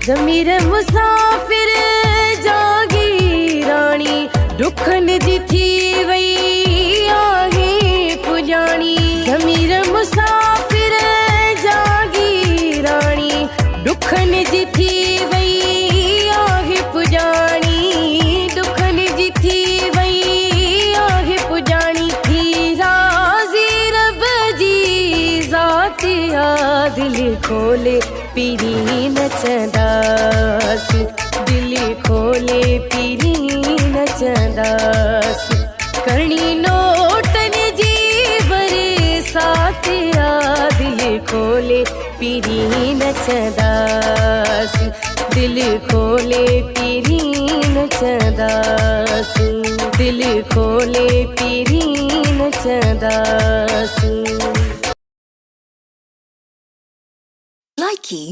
ज़मीर मुसाफिर जागी रानी, दुखन जी थी वई आहे पुजाणी। ज़मीर मुसाफिर जागी रानी, दुखन जी थी वई आहे पुजाणी। दुखन जी थी वई आहे पुजाणी। थी राज़ी रब जी ज़ात आ, दिल खोले पीरी नचंदासीं, दिल खोले पीरी नचंदासीं। करणी नोटन जी बरसात आ, दिल खोले पीरी नचंदासीं, दिल खोले पीरी नचंदासीं, दिल खोले पीरी नचंदासीं। Likey